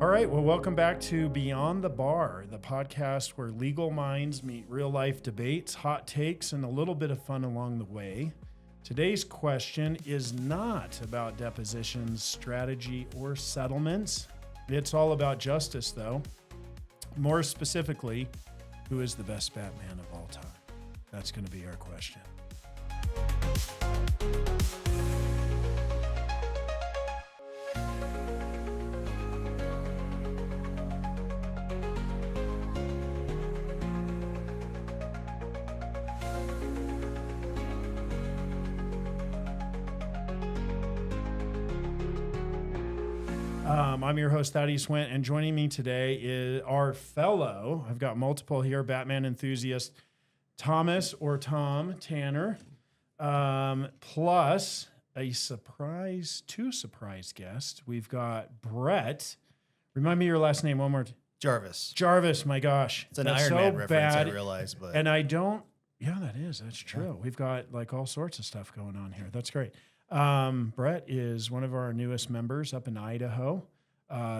All right, well, welcome back to Beyond the Bar, the podcast where legal minds meet real-life debates, hot takes, and a little bit of fun along the way. Today's question is not about depositions, strategy, or settlements. It's all about justice, though. More specifically, who is the best Batman of all time? That's going to be our question. I'm your host, Thaddeus Wendt, and joining me today is our fellow, I've got multiple here, Batman enthusiast, Thomas or Tom Tanner, plus two surprise guests. We've got Brett. Remind me your last name one more time. Jarvis, my gosh. It's an Iron Man reference, I realize. But and I don't, that's true. We've got like all sorts of stuff going on here. That's great. Brett is one of our newest members up in Idaho.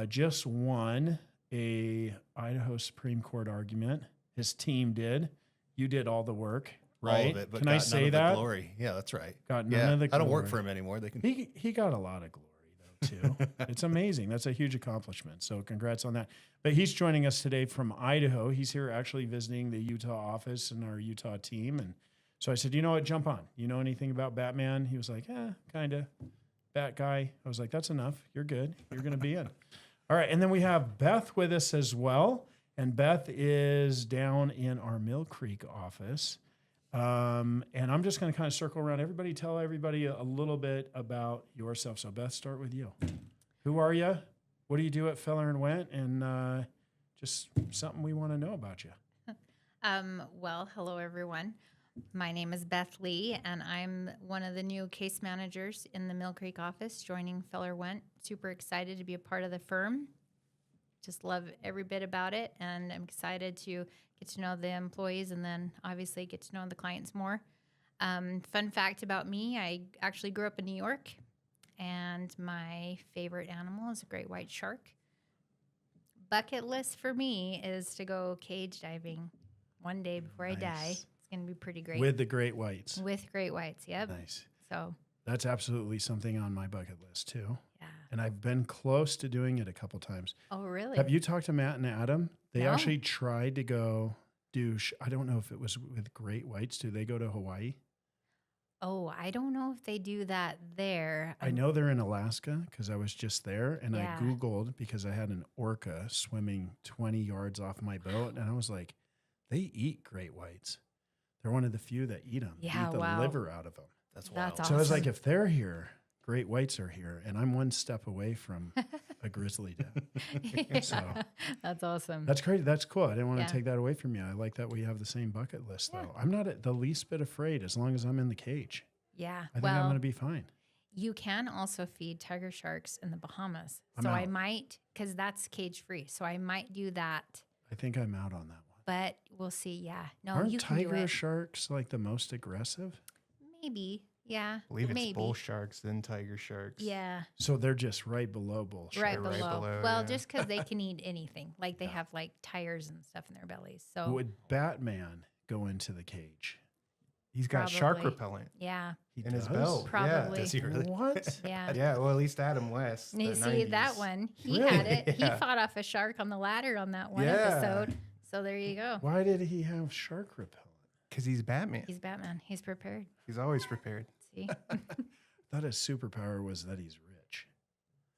Just won a Idaho Supreme Court argument. His team did. You did all the work, right? All of it, but can I say that? The glory. Yeah, that's right. Got none of the glory. I don't work for him anymore. They can. He got a lot of glory though too. It's amazing. That's a huge accomplishment. So congrats on that. But he's joining us today from Idaho. He's here actually visiting the Utah office and our Utah team. And so I said, you know what? Jump on. You know anything about Batman? He was like, kind of. Bat guy. I was like, that's enough. You're good. You're going to be in. All right. And then we have Beth with us as well. And Beth is down in our Mill Creek office. And I'm just going to kind of circle around. Tell everybody a little bit about yourself. So Beth, start with you. Who are you? What do you do at Feller and Wendt? And just something we want to know about you. Well, hello, everyone. My name is Beth Lee, and I'm one of the new case managers in the Mill Creek office, joining Feller Wendt. Super excited to be a part of the firm. Just love every bit about it, and I'm excited to get to know the employees and then obviously get to know the clients more. Fun fact about me, I actually grew up in New York, and my favorite animal is a great white shark. Bucket list for me is to go cage diving one day before I die. It's going to be pretty great. With the great whites. With great whites, yep. Nice. So that's absolutely something on my bucket list too. Yeah. And I've been close to doing it a couple times. Oh, really? Have you talked to Matt and Adam? They No. actually tried to go do, I don't know if it was with great whites. Do they go to Hawaii? Oh, I don't know if they do that there. I know they're in Alaska because I was just there and Yeah. I Googled because I had an orca swimming 20 yards off my boat. And I was like, they eat great whites. They're one of the few that eat them. Yeah, eat the wow. liver out of them. That's wild. That's So I was awesome. like, if they're here, great whites are here. And I'm one step away from a grizzly death. So That's awesome. that's great. That's cool. I didn't want Yeah. to take that away from you. I like that we have the same bucket list, Yeah. though. I'm not the least bit afraid as long as I'm in the cage. Yeah. I think I'm well, going to be fine. you can also feed tiger sharks in the Bahamas. I'm So I out. might, because that's cage free. So I might do that, I think I'm out on that one. but we'll see. Yeah. No, Aren't you can do tiger it. sharks like the most aggressive? Maybe. Yeah. I believe it's maybe. bull sharks, then tiger sharks. Yeah. So they're just right below bull sharks. Right Right below. below, Well, yeah. just because they can eat anything. Like they have like tires and stuff in their bellies. So Would Batman go into the cage? He's got shark Probably. repellent yeah. He in his does? belt. Probably. Does he really? What? Yeah. Yeah, well, at least Adam West. And you the see 90s. that one. He Really? had it. Yeah. He fought off a shark on the ladder on that one Yeah. episode. So there you go. Why did he have shark repellent? Because he's Batman. He's Batman. He's prepared. He's always prepared. See? I thought his superpower was that he's rich.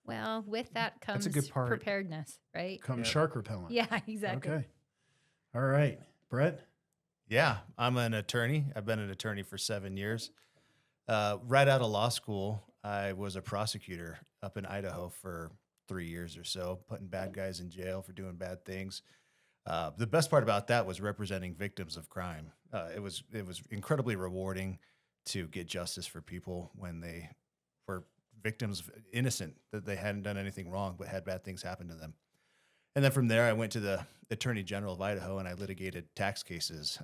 Well, with that comes That's a good part. preparedness, right? Come Yeah. shark repellent. Yeah, exactly. Okay. All right. Brett? Yeah, I'm an attorney. I've been an attorney for 7 years. Right out of law school, I was a prosecutor up in Idaho for 3 years or so, putting bad guys in jail for doing bad things. The best part about that was representing victims of crime. It was incredibly rewarding to get justice for people when they were victims, innocent, that they hadn't done anything wrong but had bad things happen to them. And then from there, I went to the Attorney General of Idaho and I litigated tax cases.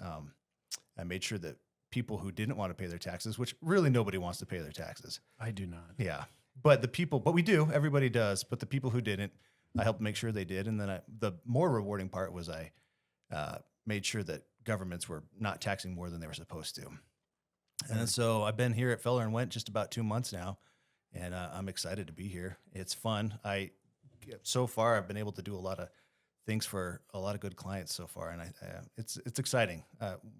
I made sure that people who didn't want to pay their taxes, which really nobody wants to pay their taxes. I do not. Yeah. But we do, everybody does. But the people who didn't, I helped make sure they did. And then the more rewarding part was I made sure that governments were not taxing more than they were supposed to. And so I've been here at Feller and Wendt just about 2 months now, and I'm excited to be here. It's fun. So far I've been able to do a lot of things for a lot of good clients so far, and it's exciting.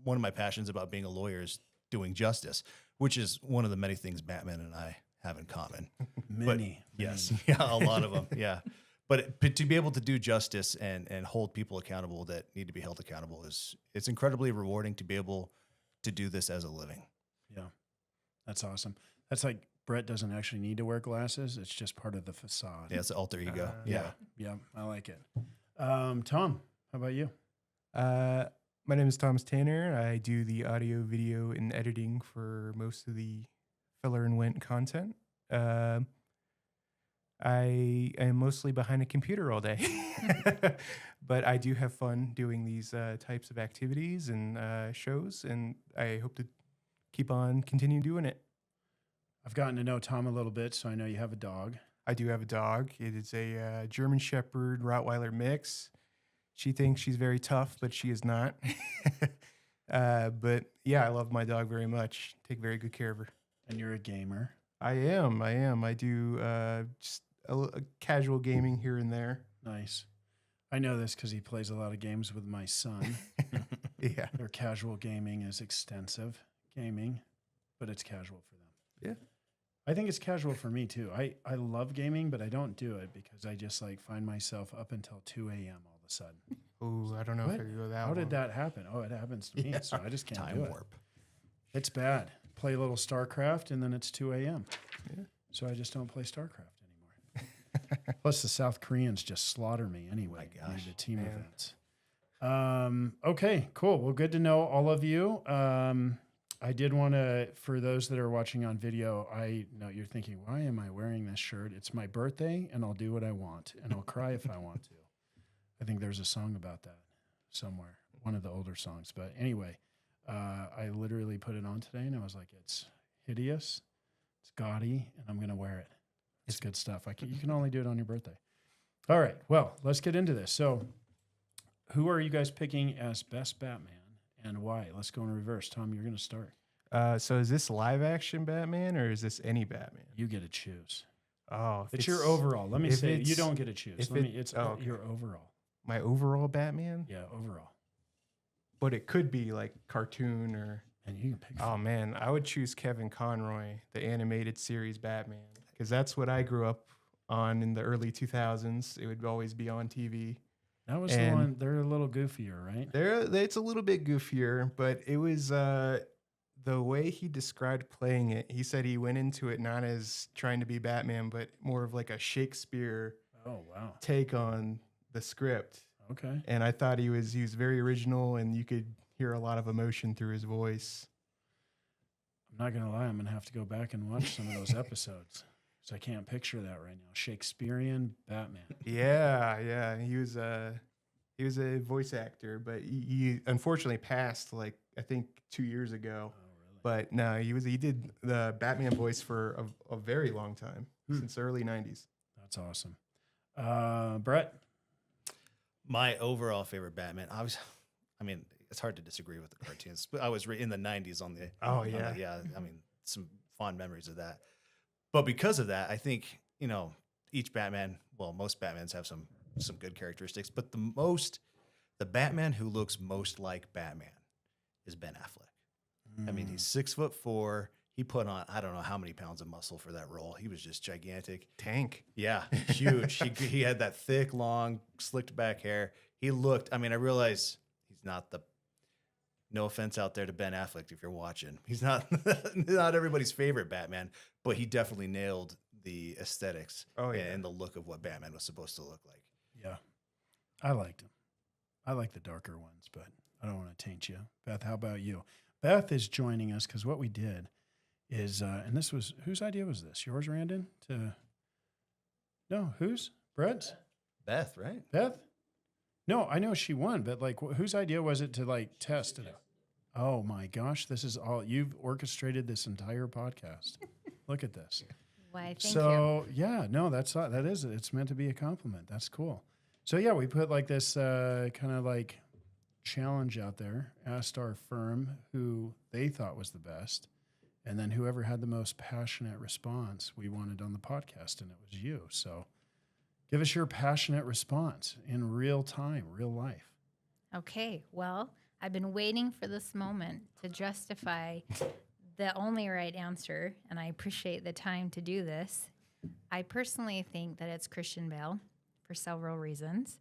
One of my passions about being a lawyer is doing justice, which is one of the many things Batman and I have in common. Many. Yes, yeah, a lot of them. Yeah, but to be able to do justice and hold people accountable that need to be held accountable it's incredibly rewarding to be able to do this as a living. Yeah, that's awesome. That's like Brett doesn't actually need to wear glasses. It's just part of the facade. Yeah, it's an alter ego. Yeah, I like it. Tom, how about you? My name is Thomas Tanner. I do the audio, video, and editing for most of the Feller and Wendt content. I am mostly behind a computer all day, but I do have fun doing these types of activities and shows, and I hope to keep on continue doing it. I've gotten to know Tom a little bit, so I know you have a dog. I do have a dog. It is a German Shepherd Rottweiler mix. She thinks she's very tough, but she is not. But yeah, I love my dog very much. Take very good care of her. And you're a gamer. I am. I do just a casual gaming here and there. Nice. I know this because he plays a lot of games with my son. Yeah. Their casual gaming is extensive gaming, but it's casual for them. Yeah. I think it's casual for me too. I love gaming, but I don't do it because I just like find myself up until 2 a.m. all of a sudden. Oh, I don't know What? if I could go that How long. did that happen? Oh, it happens to me, so I just can't Time do it. warp. It's bad. Play a little StarCraft, and then it's 2 a.m. Yeah. So I just don't play StarCraft anymore. Plus, the South Koreans just slaughter me anyway. My gosh, in the team man. events. Okay, cool. Well, good to know all of you. I did want to, for those that are watching on video, I know you're thinking, why am I wearing this shirt? It's my birthday, and I'll do what I want, and I'll cry if I want to. I think there's a song about that somewhere, one of the older songs. But anyway, I literally put it on today, and I was like, it's hideous, it's gaudy, and I'm going to wear it. It's good stuff. You can only do it on your birthday. All right, well, let's get into this. So who are you guys picking as best Batman? And why? Let's go in reverse. Tom, you're going to start. So is this live action Batman or is this any Batman? You get to choose. Oh, It's your overall. Let me if say, you it's- don't get to choose. if Let me. it- It's oh, okay. your overall. my overall Batman, Yeah, overall. but it could be like cartoon or. And you can pick. Oh man, I would choose Kevin Conroy, the animated series Batman, because that's what I grew up on in the early 2000s. It would always be on TV. That was the and- one. They're a little goofier, right? It's a little bit goofier, but it was the way he described playing it. He said he went into it not as trying to be Batman, but more of like a Shakespeare Oh wow. take on the script. Okay. And I thought he was very original, and you could hear a lot of emotion through his voice. I'm not gonna lie. I'm gonna have to go back and watch some of those episodes because I can't picture that right now. Shakespearean Batman. Yeah, he was a voice actor, but he unfortunately passed like I think 2 years ago. Oh really? But no, he did the Batman voice for a very long time, since the early 90s. That's awesome. Brett. My overall favorite Batman, I mean, it's hard to disagree with the cartoons, but I was in the 90s on the. Oh, on the- yeah. yeah. I mean, some fond memories of that. But because of that, I think, each Batman, well, most Batmans have some good characteristics, but the Batman who looks most like Batman is Ben Affleck. I mean, he's 6'4". He put on, I don't know how many pounds of muscle for that role. He was just gigantic. Tank. Yeah, huge. he had that thick, long, slicked back hair. He looked, I realize he's not no offense out there to Ben Affleck if you're watching. He's not everybody's favorite Batman, but he definitely nailed the aesthetics and the look of what Batman was supposed to look like. Yeah, I liked him. I like the darker ones, but I don't want to taint you. Beth, how about you? Beth is joining us because what we did is, and this was, whose idea was this? Yours, Randon? No, whose? Brett's? Beth, right? Beth? No, I know she won, but like, whose idea was it to like test it? Oh my gosh, this is all, you've orchestrated this entire podcast. Look at this. Why, thank you. So yeah, no, that is it's meant to be a compliment. That's cool. So yeah, we put like this kind of like challenge out there. Asked our firm who they thought was the best, and then whoever had the most passionate response, we wanted on the podcast, and it was you. So give us your passionate response in real time, real life. Okay, well, I've been waiting for this moment to justify the only right answer, and I appreciate the time to do this. I personally think that it's Christian Bale for several reasons.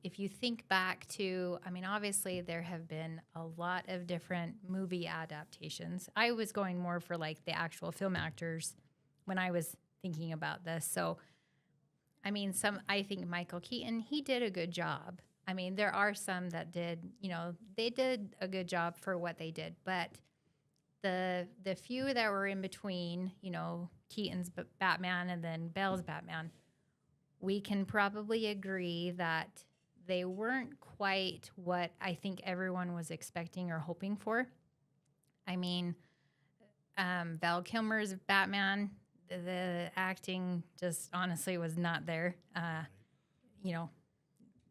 If you think back to, I mean, obviously there have been a lot of different movie adaptations. I was going more for like the actual film actors when I was thinking about this. So, I mean, I think Michael Keaton, he did a good job. I mean, there are some that did, they did a good job for what they did, but the few that were in between, Keaton's Batman and then Bale's Batman, we can probably agree that they weren't quite what I think everyone was expecting or hoping for. I mean, Val Kilmer's Batman, the acting just honestly was not there.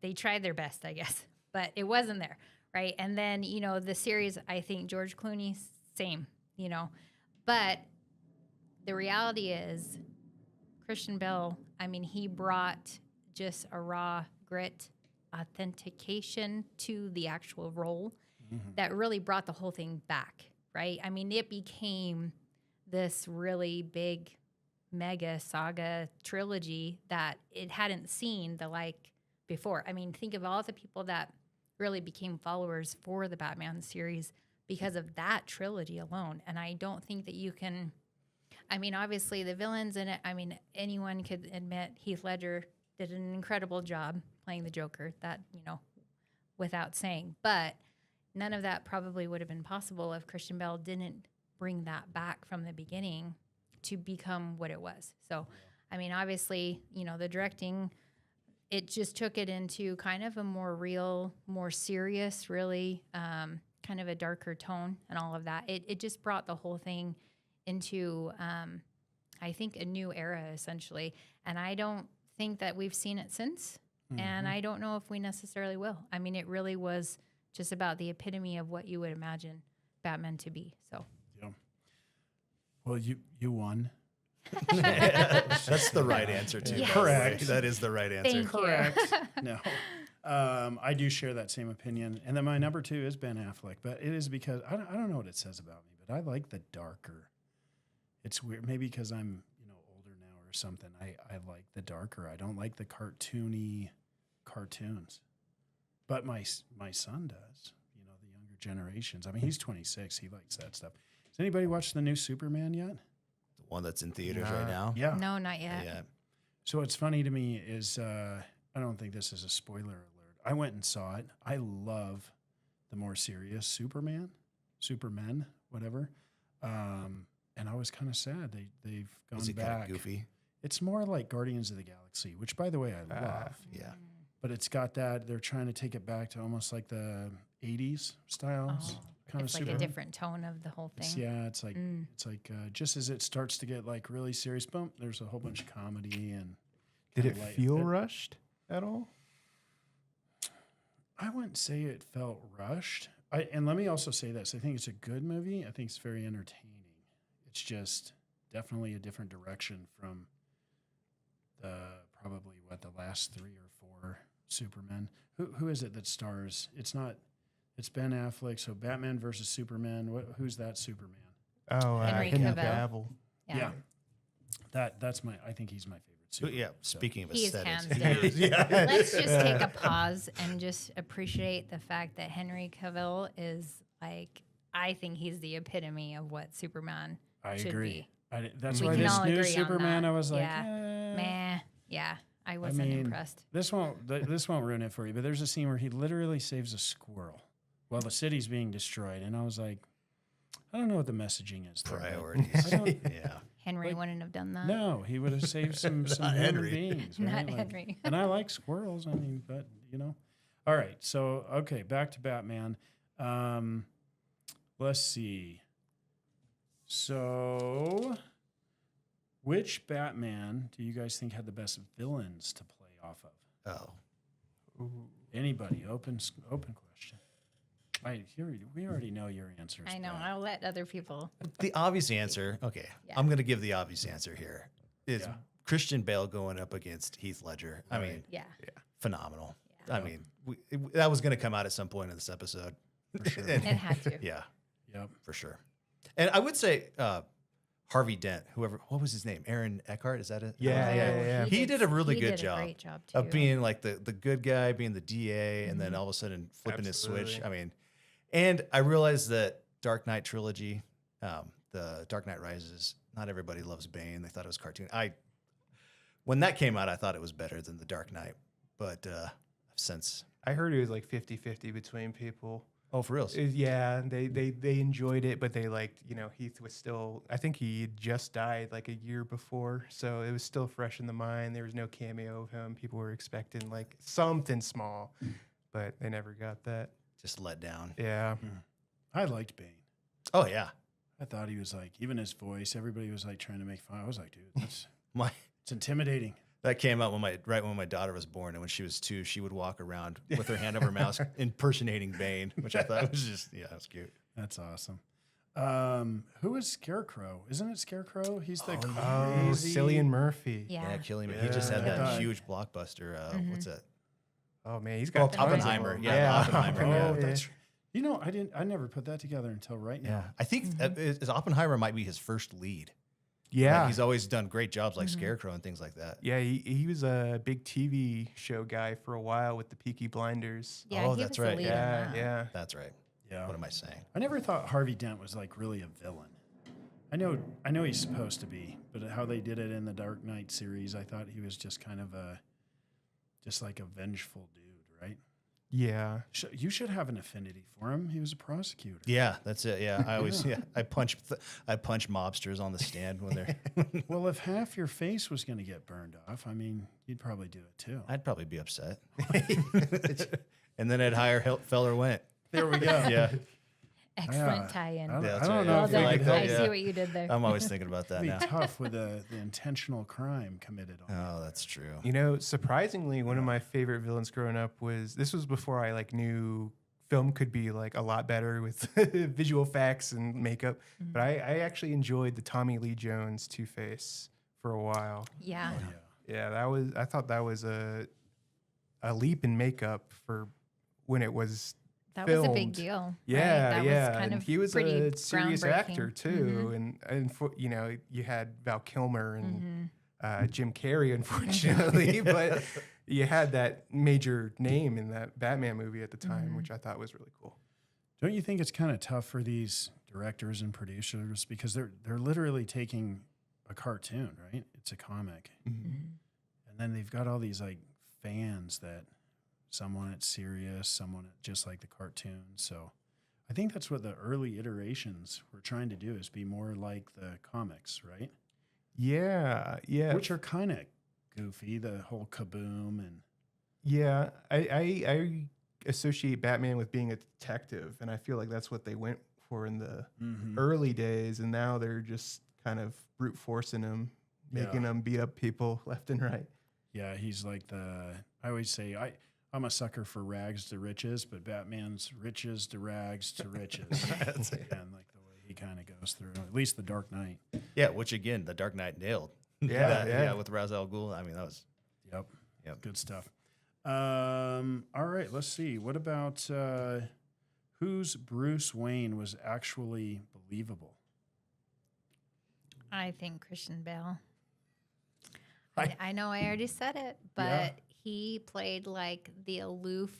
They tried their best, I guess, but it wasn't there, right? And then, the series, I think George Clooney, same, But the reality is Christian Bale, I mean, he brought just a raw grit, authentication to the actual role that really brought the whole thing back, right? I mean, it became this really big mega saga trilogy that it hadn't seen the like before. I mean, think of all the people that really became followers for the Batman series because of that trilogy alone. And I don't think that you can, I mean, obviously the villains in it, I mean, anyone could admit Heath Ledger did an incredible job playing the Joker, that, without saying. But none of that probably would have been possible if Christian Bale didn't bring that back from the beginning to become what it was. So, I mean, obviously, the directing, it just took it into kind of a more real, more serious, really kind of a darker tone and all of that. It just brought the whole thing into, I think, a new era, essentially. And I don't think that we've seen it since. And I don't know if we necessarily will. I mean, it really was just about the epitome of what you would imagine Batman to be. So, Yeah. Well, you won. That's the right answer, too. Yes. Correct. That is the right answer. Thank you. Correct. No. I do share that same opinion. And then my number 2 is Ben Affleck, but it is because I don't know what it says about me, but I like the darker. It's weird. Maybe because I'm, older now or something. I like the darker. I don't like the cartoony cartoons. But my son does, the younger generations. I mean, he's 26. He likes that stuff. Has anybody watched the new Superman yet? The one that's in theaters right now? Yeah. no, not yet. Yeah. So what's funny to me is I don't think this is a spoiler alert. I went and saw it. I love the more serious Supermen, whatever. And I was kind of sad they've gone Is it kind back. of goofy? It's more like Guardians of the Galaxy, which, by the way, I love. Yeah. But it's got that they're trying to take it back to almost like the 80s styles. Kind It's of like super. a different tone of the whole thing. Yeah, it's like just as it starts to get like really serious, boom, there's a whole bunch of comedy and. Did it kinda light- feel rushed at all? I wouldn't say it felt rushed. And let me also say this: I think it's a good movie. I think it's very entertaining. It's just definitely a different direction from the probably the last 3 or 4 Supermen. Who is it that stars? It's not. It's Ben Affleck. So Batman versus Superman. Who's that Superman? Oh, Henry Henry Cavill. Cavill. Yeah. That's my. I think he's my favorite. But Superman. yeah, So- speaking of He is aesthetics. hands down. Yeah. Let's just take a pause and just appreciate the fact that Henry Cavill is like, I think he's the epitome of what Superman I should agree. be. That's We why can this all new agree on Superman, that. I was like, Yeah. Meh. Yeah, I wasn't mean, impressed. This won't ruin it for you, but there's a scene where he literally saves a squirrel while the city's being destroyed, and I was like, I don't know what the messaging is. there, but Priorities. I don't- Yeah. Henry like, wouldn't have done that. No, he would have saved some Not human Henry. beings. Not Right? Like, Henry. and I like squirrels. I mean, but All right. So okay, back to Batman. Let's see. So Which Batman do you guys think had the best villains to play off of? Oh, Anybody? Open question. We already know your answers. I know. Beth. I'll let other people. the obvious answer. Okay, Yeah. I'm going to give the obvious answer here. Is Yeah. Christian Bale going up against Heath Ledger. I mean, Yeah. phenomenal. Yeah. I mean, that was going to come out at some point in this episode. For sure. It had to. Yeah, Yep. for sure. And I would say Harvey Dent, what was his name? Aaron Eckhart, is that it? Yeah. He did a really good did job a great job too. Of being like the good guy, being the DA, and then all of a sudden flipping his switch. Absolutely. I mean, and I realized that Dark Knight trilogy, the Dark Knight Rises, not everybody loves Bane. They thought it was cartoon. When that came out, I thought it was better than the Dark Knight, but since I heard it was like 50-50 between people. oh for real, Yeah, they enjoyed it, but they liked, Heath was still, I think he had just died like a year before, so it was still fresh in the mind. There was no cameo of him. People were expecting like something small, but they never got that. just let down. Yeah. I liked Bane. Oh yeah, I thought he was like, even his voice, everybody was like trying to make fun. I was like, dude, it's it's intimidating. that came out right when my daughter was born, and when she was 2, she would walk around with her hand over her mouth impersonating Bane, which I thought was just that's cute. That's awesome. Who is Scarecrow? Isn't it Scarecrow? He's the Oh, crazy. Cillian Murphy. Yeah. Yeah, Killing Me. He just had Yeah. that huge blockbuster. What's that? Oh man, he's got tons of Oppenheimer. them. Yeah, Oppenheimer. Oh, Yeah. that's. I never put that together until right now. Yeah, I think is Oppenheimer might be his first lead. Yeah. Like, he's always done great jobs like Scarecrow and things like that. Yeah, he was a big TV show guy for a while with the Peaky Blinders. Yeah, Oh, he that's was the right. lead in Yeah, that. yeah. That's right. Yeah. What am I saying? I never thought Harvey Dent was like really a villain. I know he's supposed to be, but how they did it in the Dark Knight series, I thought he was just kind of just like a vengeful dude, right? Yeah. You should have an affinity for him. He was a prosecutor. Yeah, that's it. Yeah, I always I punch mobsters on the stand when they're. Well, if half your face was going to get burned off, I mean, you'd probably do it too. I'd probably be upset. And then I'd hire Feller Wendt. There we go. Yeah, Excellent tie-in. I that's don't right. know Well if done. you like could that, I help. yeah. see what you did there. I'm always thinking about that It'd be now. tough with the intentional crime committed on. Oh, that's true. Surprisingly, one of my favorite villains growing up was before I like knew film could be like a lot better with visual effects and makeup. But I actually enjoyed the Tommy Lee Jones Two-Face for a while. Yeah. Oh, yeah. Yeah, I thought that was a leap in makeup for when it was That was a big filmed. deal. Yeah, right? That yeah. was kind and of he was pretty a serious groundbreaking. actor too, and for, you had Val Kilmer and Jim Carrey, unfortunately, but you had that major name in that Batman movie at the time, which I thought was really cool. Don't you think it's kind of tough for these directors and producers because they're literally taking a cartoon, right? It's a comic, and then they've got all these like fans that some want it serious, some want it just like the cartoon. So I think that's what the early iterations were trying to do is be more like the comics, right? Yeah, yeah. Which are kind of goofy, the whole kaboom and Yeah, I associate Batman with being a detective, and I feel like that's what they went for in the early days, and now they're just kind of brute forcing him, making him beat up people left and right. yeah, he's like I always say I'm a sucker for rags to riches, but Batman's riches to rags to riches. And like the way he kind of goes through, at least the Dark Knight. Yeah, which again, the Dark Knight nailed. Yeah, yeah, with Ra's al Ghul. I mean, that was. Yep. Good stuff. All right, let's see. What about whose Bruce Wayne was actually believable? I think Christian Bale. I know I already said it, but he played like the aloof,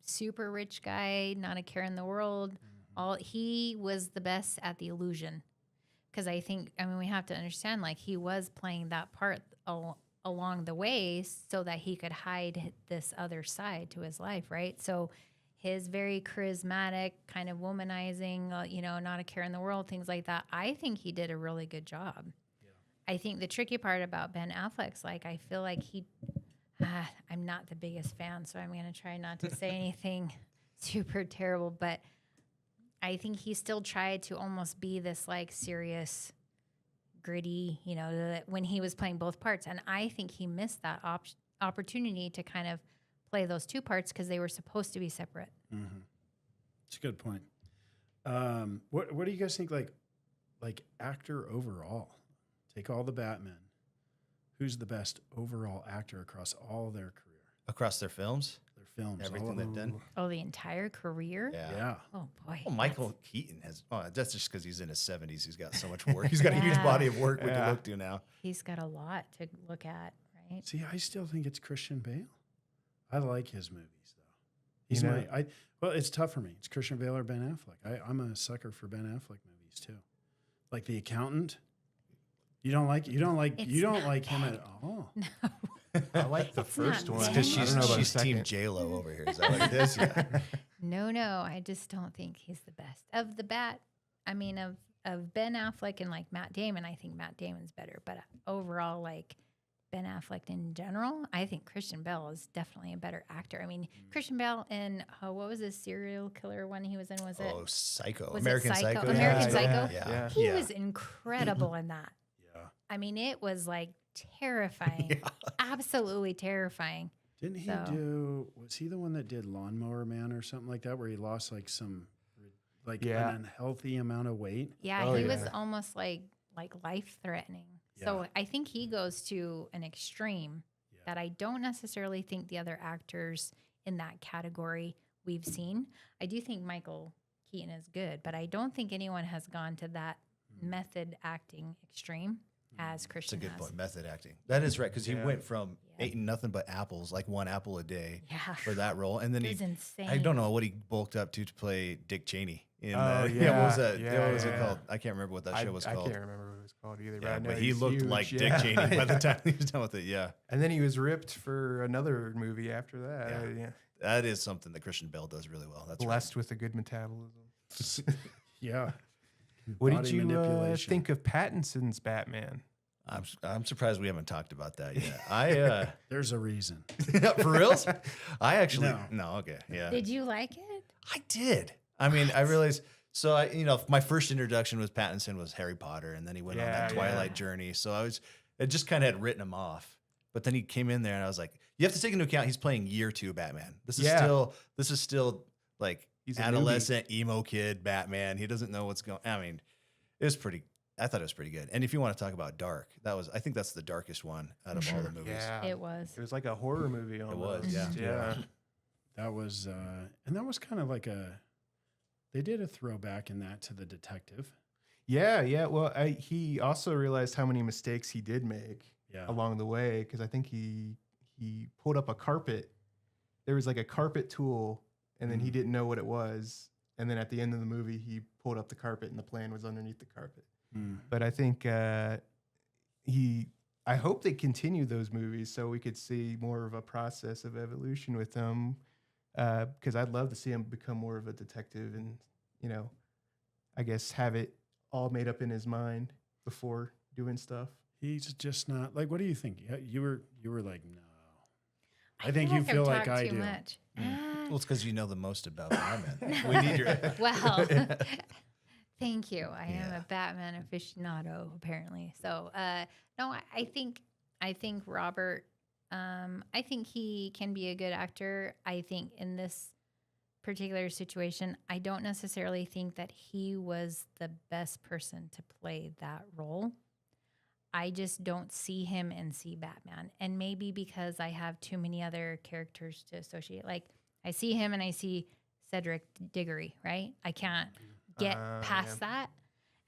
super rich guy, not a care in the world. He was the best at the illusion. Because we have to understand, like, he was playing that part along the way so that he could hide this other side to his life, right? So his very charismatic, kind of womanizing, not a care in the world, things like that. I think he did a really good job. Yeah. I think the tricky part about Ben Affleck's, like, I feel like I'm not the biggest fan, so I'm going to try not to say anything super terrible, but I think he still tried to almost be this like serious gritty, when he was playing both parts. And I think he missed that opportunity to kind of play those two parts because they were supposed to be separate. Mm-hmm. It's a good point. What do you guys think, like actor overall? Take all the Batmen. Who's the best overall actor across all their career? Across their films, Their films. everything all they've of done. them. Oh, the entire career? Yeah. Oh, boy. Well, Michael Keaton has. Oh, that's just because he's in his 70s. He's got so much work. He's got a huge body of work we can look to now. He's got a lot to look at, right? See, I still think it's Christian Bale. I like his movies, though. He's You know- well, it's tough for me. It's Christian Bale or Ben Affleck. I'm a sucker for Ben Affleck movies too. Like The Accountant. You don't like It's him not at all. I like the It's first not one. bad. Because I don't know about the she's Team second. J-Lo over here. Is that what it is? Yeah. No, I just don't think he's the best. Of the of Ben Affleck and like Matt Damon, I think Matt Damon's better. But overall, like Ben Affleck in general, I think Christian Bale is definitely a better actor. I mean, Christian Bale in what was his serial killer one he was in? Was it Oh, Psycho. was it American Psycho? Psycho. American Yeah. Psycho? Yeah. He Yeah. was incredible in that. Yeah. I mean, it was like terrifying, absolutely terrifying. Didn't he So- was he the one that did Lawnmower Man or something like that, where he lost like some, like Yeah. an unhealthy amount of weight? Yeah, Oh, he was yeah. almost like life threatening. So Yeah. I think he goes to an extreme Yeah. that I don't necessarily think the other actors in that category we've seen. I do think Michael Keaton is good, but I don't think anyone has gone to that method acting extreme as That's a Christian good has. point. Method acting. That is right. Because he Yeah. went from Yeah. eating nothing but apples, like one apple a day Yeah, for that role. And then it he, was insane. I don't know what he bulked up to play Dick Cheney. In, Oh, what yeah. was that? Yeah, what was it yeah. called? I can't remember what that show was I called. can't remember what it was called either. Yeah, I know but he he's looked huge, like yeah. Dick Cheney by the Yeah. time he was done with it. Yeah. And then he was ripped for another movie after that. Yeah. Yeah. That is something that Christian Bale does really well. That's Blessed with a good metabolism. Yeah. What Body did you manipulation. think of Pattinson's Batman? right. I'm surprised we haven't talked about that yet. I There's a reason. for reals? I actually No. okay. Yeah. Did you like it? I did. I mean, I realized. So my first introduction with Pattinson was Harry Potter, and then he went on that Yeah, Twilight yeah. journey. So it just kind of had written him off. But then he came in there, and I was like, you have to take into account he's playing year 2 Batman. This is still like He's a adolescent emo kid Batman. He doesn't know what's going. I mean, it was pretty. I thought it was pretty good. And if you want to talk about dark, I think that's the darkest one out of all the movies. Yeah. It was. It was like a horror movie almost. was, yeah. Yeah. That was, and that was kind of like they did a throwback in that to the detective. Yeah. Well, he also realized how many mistakes he did make Yeah. along the way, because I think he pulled up a carpet. There was like a carpet tool, and then he didn't know what it was. And then at the end of the movie, he pulled up the carpet, and the plan was underneath the carpet. Mm. But I think I hope they continue those movies so we could see more of a process of evolution with them. Because I'd love to see him become more of a detective, and I guess have it all made up in his mind before doing stuff. He's just not like. What do you think? You were like, no. I feel think you like I've feel like talked I too do. much. Well, it's because you know the most about Batman. We need your. Well, thank you. I am Yeah. a Batman aficionado, apparently. So, no, I think Robert. I think he can be a good actor. I think in this particular situation, I don't necessarily think that he was the best person to play that role. I just don't see him and see Batman. And maybe because I have too many other characters to associate. Like, I see him and I see Cedric Diggory, right? I can't get past that.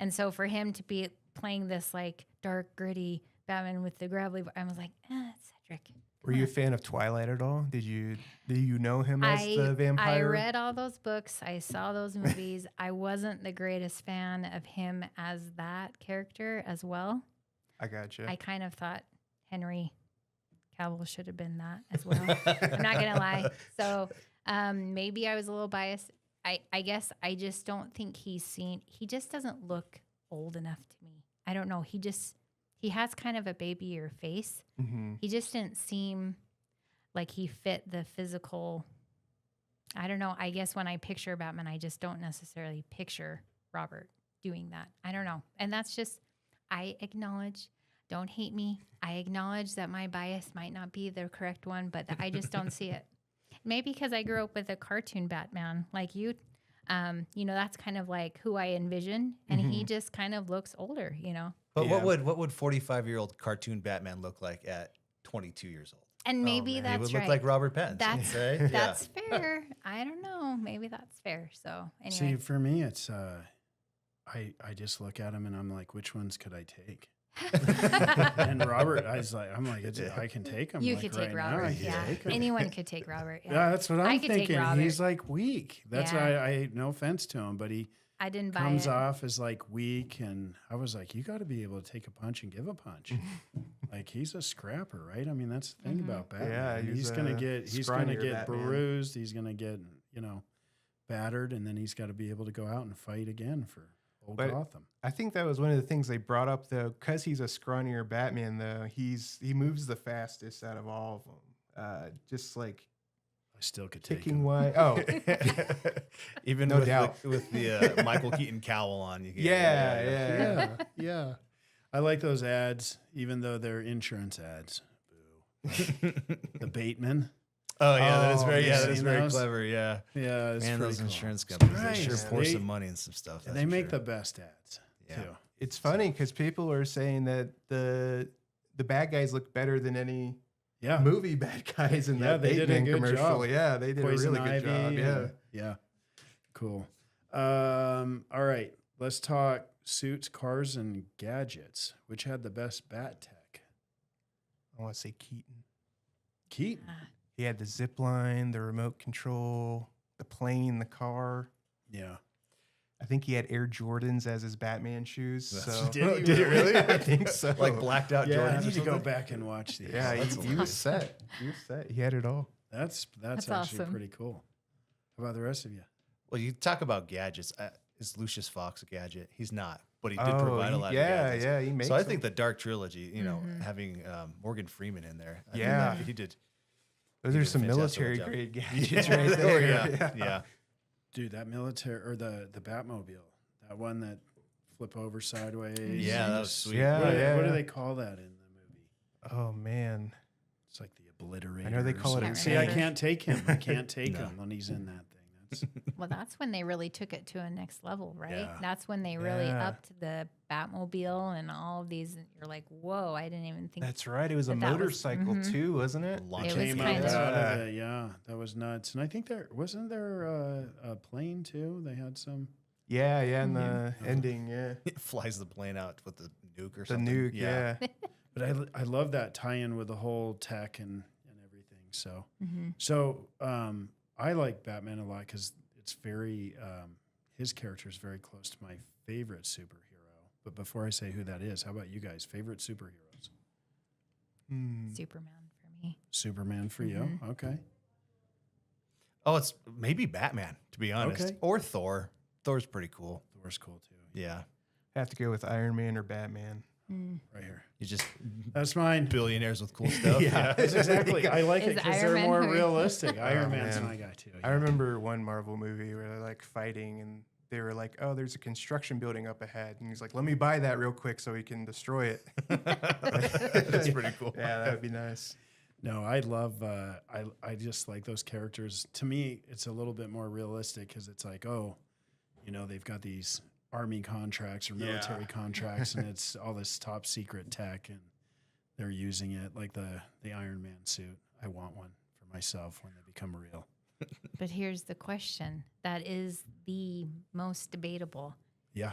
And so for him to be playing this like dark, gritty Batman with the gravelly, I was like, it's Cedric. Were you a fan of Twilight at all? Do you know him as the I vampire? read all those books. I saw those movies. I wasn't the greatest fan of him as that character as well. I gotcha. I kind of thought Henry Cavill should have been that as well. I'm not going to lie. So maybe I was a little biased. I guess I just don't think he just doesn't look old enough to me. I don't know. He has kind of a babyier face. Mm-hmm. He just didn't seem like he fit the physical. I don't know. I guess when I picture Batman, I just don't necessarily picture Robert doing that. I don't know. And that's just I acknowledge, don't hate me. I acknowledge that my bias might not be the correct one, but I just don't see it. Maybe because I grew up with a cartoon Batman like you. That's kind of like who I envision. And he just kind of looks older, But Yeah. what would 45-year-old cartoon Batman look like at 22 years old? And maybe man. that's He would right. look like Robert Pattinson. That's right? that's fair. I don't know. Maybe that's fair. So See, anyway, for me, it's I just look at him and I'm like, which ones could I take? And Robert, I'm like, I can take him. you like, could take right now, I Robert. can Yeah, take him. anyone could take Robert. Yeah, Yeah, that's what I I'm could take thinking. Robert. He's like weak. That's Yeah. why I no offense to him, but he I didn't buy comes it. off as like weak, and I was like, you got to be able to take a punch and give a punch. Like he's a scrapper, right? I mean, that's the thing about Batman. Yeah, he's he's gonna a get scrawnier Batman. bruised. He's gonna get battered, and then he's got to be able to go out and fight again for old But- Gotham. I think that was one of the things they brought up, though, because he's a scrawnier Batman. Though he moves the fastest out of all of them. Just like I still could take kicking him. wide. Oh, Even No with doubt. with the Michael Keaton cowl on. You can, yeah. Yeah. I like those ads, even though they're insurance ads. Boo. The Bateman. Oh yeah, that is Oh, very yeah. that is Seen very those? clever. Yeah, Yeah, it's man, pretty those cool. insurance companies they sure Christ, pour they- some money in some stuff. They that's for make sure. the best ads Yeah. too. It's funny because people are saying that the bad guys look better than any Yeah. movie bad guys in Yeah, that they did a Bateman good commercial. job. Yeah, they did Poison a really good Ivy. job. Yeah. and- yeah. Cool. All right. Let's talk suits, cars, and gadgets. Which had the best bat tech? I want to say Keaton. Keaton. He had the zip line, the remote control, the plane, the car. Yeah. I think he had Air Jordans as his Batman shoes. That's- So Did he really? I think so. like blacked out Yeah, I Jordans. need or to go something? back and watch these. Yeah, that's he was set. He was set. He had it all. That's That's actually awesome. pretty cool. How about the rest of you? Well, you talk about gadgets. Is Lucius Fox a gadget? He's not, but he did Oh, provide a lot yeah, of gadgets. yeah, he makes So I them. think the Dark Trilogy, Mm-hmm. having Morgan Freeman in there, I think Yeah. he did. Those he are did a some fantastic military job. grade gadgets Yeah, right they were, there. yeah. Dude, that military or the Batmobile, that one that flip over sideways. Yeah, that was sweet. Yeah, What do yeah. they call that in the movie? Oh man. It's like the obliterator. I know they call it Can't See, I remember. can't take him. I can't take No. him when he's in that thing. That's Well, that's when they really took it to a next level, right? Yeah. That's when they really Yeah. upped the Batmobile and all of these. And you're like, whoa, I didn't even think. That's right. It was a That was- motorcycle mhm. too, wasn't it? Launch It was came kind out of- of it. Yeah, that was nuts. And I think there wasn't there a plane too. They had some. Yeah, yeah, in the Mhm. ending, yeah. It flies the plane out with the nuke or The something. nuke, yeah. But I love that tie-in with the whole tech and everything. So Mhm. so I like Batman a lot because it's very his character is very close to my favorite superhero. But before I say who that is, how about you guys? Favorite superheroes? Hmm. Superman for me. Superman for you, Mhm. okay? Oh, it's maybe Batman, to be honest, Okay. or Thor. Thor's pretty cool. Thor's cool too. Yeah, Have to go with Iron Man or Batman. Mm. Right here. you just That's mine. billionaires with cool stuff. Yeah. It's exactly. I like Is it because Iron they're Man more who- realistic. Iron Oh, Man's man. my guy too. I yeah. remember one Marvel movie where they're like fighting and they were like, oh, there's a construction building up ahead. And he's like, let me buy that real quick so we can destroy it. That's pretty cool. Yeah, that would be nice. No, I love. I just like those characters. To me, it's a little bit more realistic because it's like, oh, they've got these army contracts or military contracts, and it's all this top secret tech, and they're using it like the Iron Man suit. I want one for myself when they become real. But here's the question that is the most debatable. Yeah,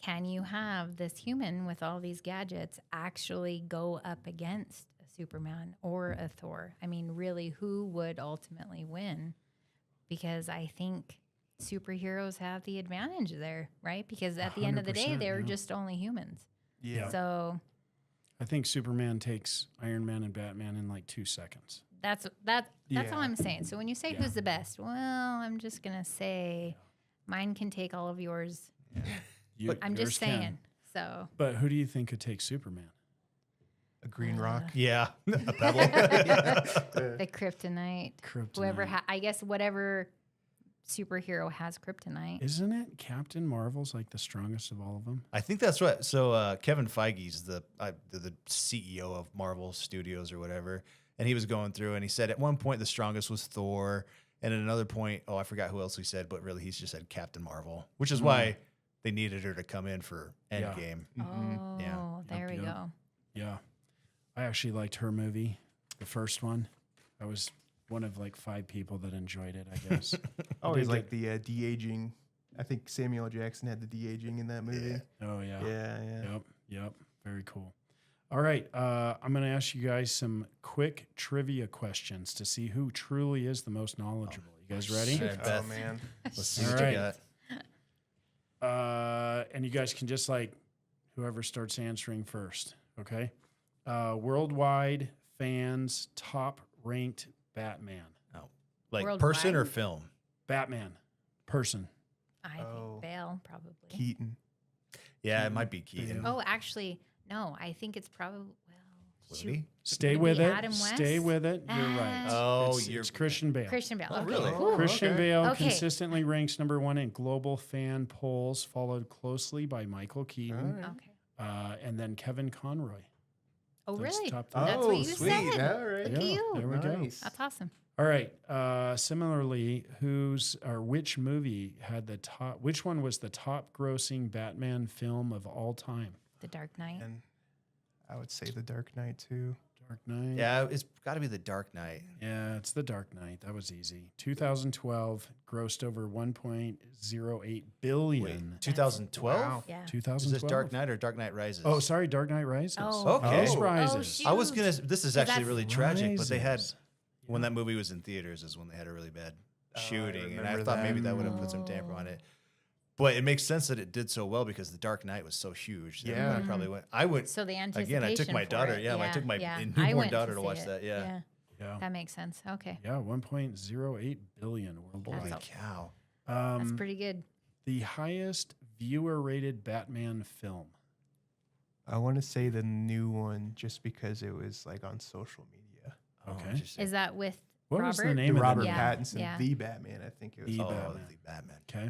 Can you have this human with all these gadgets actually go up against a Superman or a Thor? I mean, really, who would ultimately win? Because I think superheroes have the advantage there, right? Because at the end of the day, 100%, they're yeah. just only humans. Yeah. So I think Superman takes Iron Man and Batman in like 2 seconds. that's Yeah. all I'm saying. So when you say Yeah. who's the best, well, I'm just gonna say mine can take all of yours. I'm just Yours can. saying. So But who do you think could take Superman? A green rock. Yeah, a pebble. the kryptonite, Kryptonite. whoever I guess whatever superhero has kryptonite. Isn't it Captain Marvel's like the strongest of all of them? I think that's what. So Kevin Feige's the CEO of Marvel Studios or whatever, and he was going through and he said at one point the strongest was Thor, and at another point, I forgot who else he said, but really he's just said Captain Marvel, which is why they needed her to come in for Endgame. Oh, Yeah. there we Yep. go. Yeah. I actually liked her movie, the first one. I was one of like 5 people that enjoyed it, I guess. Always did like the de-aging. I think Samuel L. Jackson had the de-aging in that movie. Oh, yeah. Yeah. Yep. Very cool. All right. I'm going to ask you guys some quick trivia questions to see who truly is the most knowledgeable. You guys ready? All right, Oh, Beth, man. let's see All what right. you got. And you guys can just like whoever starts answering first. Okay. Worldwide fans top ranked Batman. Like Worldwide? person or film? Batman person. I Oh. think Bale probably. Keaton. Yeah, it might be Keaton. Oh, actually, no. I think it's probably Would shoot, it be? Stay Would it with be it. Adam Stay West? with it. You're right. Oh, it's Christian Bale. Christian Bale. Oh, Okay. really? Ooh. Christian okay. Bale Okay. consistently ranks number 1 in global fan polls, followed closely by Michael Keaton, Okay. and then Kevin Conroy. Oh, Those really? top That's three. what you sweet. said. All right. Look at you. There we go. Nice. That's awesome. All right. Similarly, which movie had the top? Which one was the top grossing Batman film of all time? The Dark Knight. And I would say The Dark Knight too. Dark Knight. Yeah, it's got to be The Dark Knight. Yeah, it's The Dark Knight. That was easy. 2012 grossed over 1.08 billion. Wait, 2012? Wow. Yeah. Is 2012. this Dark Knight or Dark Knight Rises? Oh, sorry, Dark Knight Rises. Oh. Okay. Those Oh. Rises. Oh, I was shoot. gonna. This is actually that's- really tragic, but they had Rises. when that movie was in theaters is when they had a really bad Oh, I shooting, and I remember thought that. maybe that would have put some damper on it. But it makes sense that it did so well because The Dark Knight was so huge. that Yeah. everybody probably went. I went So the anticipation. again. I took my for daughter. it. Yeah, I took my I newborn went daughter to see watch it. that. Yeah. Yeah. That makes sense. Okay. Yeah, 1.08 billion worldwide. Holy That's cow! That's pretty good. The highest viewer rated Batman film. I want to say the new one just because it was like on social media. Okay. interesting. Is that with What Robert? was the name The of Robert the Yeah, Pattinson, yeah. the Batman, I think it was. The Oh, Batman. the Batman. Okay.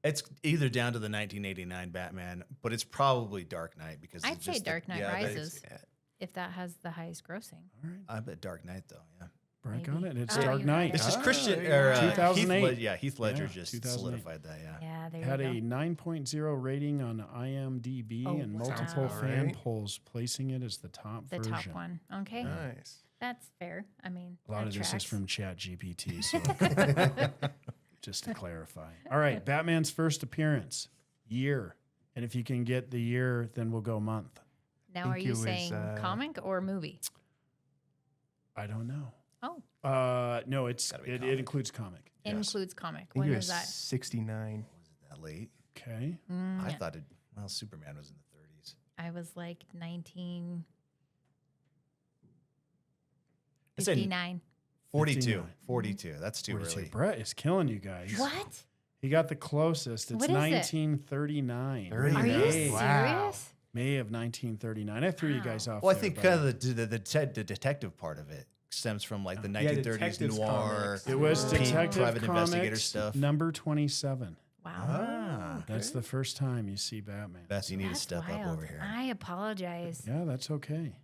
It's either down to the 1989 Batman, but it's probably Dark Knight because I'd it's say just Dark Knight that is- Rises. yeah. If that has the highest grossing. All right. I bet Dark Knight though. Yeah. Break Maybe. on it. It's Oh, Dark you Knight. got It's just Ah, Christian there or you go. 2008. Heath Ledger Yeah, just 2008. solidified that. Yeah. Yeah, there Had you a go. 9.0 rating on IMDb Oh, and wow. multiple Sounds fan alright. polls, placing it as the top The version. top one. Okay. Nice. That's fair. I mean, A lot that of this is tracks. from ChatGPT, so just to clarify. All right, Batman's first appearance, year. And if you can get the year, then we'll go month. Now, are think you it was, saying comic or movie? I don't know. Oh, No, it's Gotta be it comic. includes comic. Yes. includes comic. I think When it was was that? 69. Was it that late? Okay. I Yeah. thought Superman was in the 30s. I was like 1959. I said 42. 59. 42. That's too 42. early. Brett is killing you guys. What? He got the closest. It's What is it? 1939. 39. Are you May. Wow. serious? May of 1939. I threw you guys off. Well, I there, think but- kind of the detective part of it stems from like the 1930s Detectives noir. comics. It was Oh. Detective private investigator Comics stuff. number 27. Wow. Ah, That's the first time you see Batman. Beth, you need to That's step wild. up over here. I apologize. Yeah, that's okay.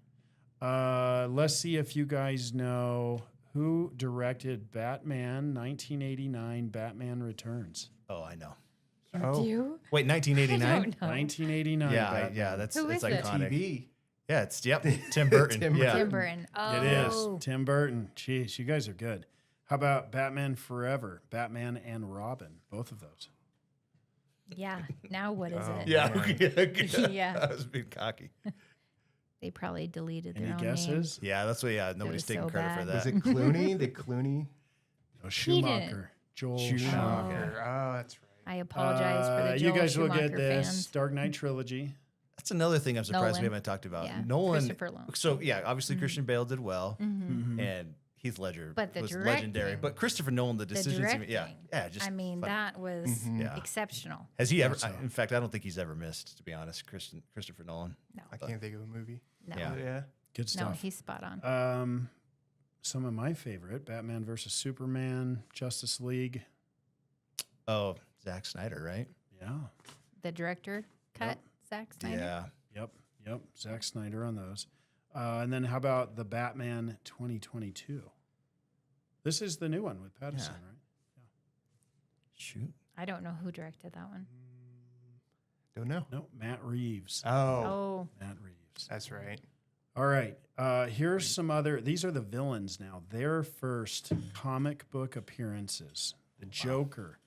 Let's see if you guys know who directed Batman 1989 Batman Returns. Oh, I know. Oh, You? Wait, I 1989? don't know. 1989. Yeah, Batman. yeah, that's Who it's is it? iconic. TV. Yeah, it's Tim Burton. Tim yeah. Tim Burton. Oh. It is. Tim Burton. Jeez, you guys are good. How about Batman Forever? Batman and Robin. Both of those. Yeah. Now what is Oh. it? Yeah, Yeah. okay. Yeah. I was being cocky. They probably deleted their Any own guesses? names. Yeah, that's what. Yeah, nobody's was taking so credit for bad. that. Was it Clooney? The Clooney No, Schumacher. Joel Schumacher. Schumacher. Oh, that's right. I apologize for the Joel You guys will Schumacher get this. fans. Dark Knight trilogy. That's another thing I'm surprised we Nolan. haven't talked about. Yeah, Nolan. Christopher Nolan. So yeah, obviously Christian Bale did well, Mhm. and Heath Ledger But the was legendary. directing- But Christopher Nolan, the The decisions he directing. made, yeah, just. I mean, fun. that was Mhm. Yeah. exceptional. Has he ever? so. In fact, I don't think he's ever missed. To be honest, Christopher Nolan. No, I can't think of a movie. no, Yeah. Yeah. Good no, stuff. he's spot on. some of my favorite, Batman versus Superman, Justice League. Oh, Zack Snyder, right? Yeah. The director cut, Zack Snyder. Yeah. Yep. Zack Snyder on those. And then how about the Batman 2022? This is the new one with Pattinson, Yeah. right? Shoot. I don't know who directed that one. Don't know. No, Matt Reeves. Oh, Oh, Matt Reeves. that's right. All right. Here's some other. These are the villains now. Their first comic book appearances. The Joker.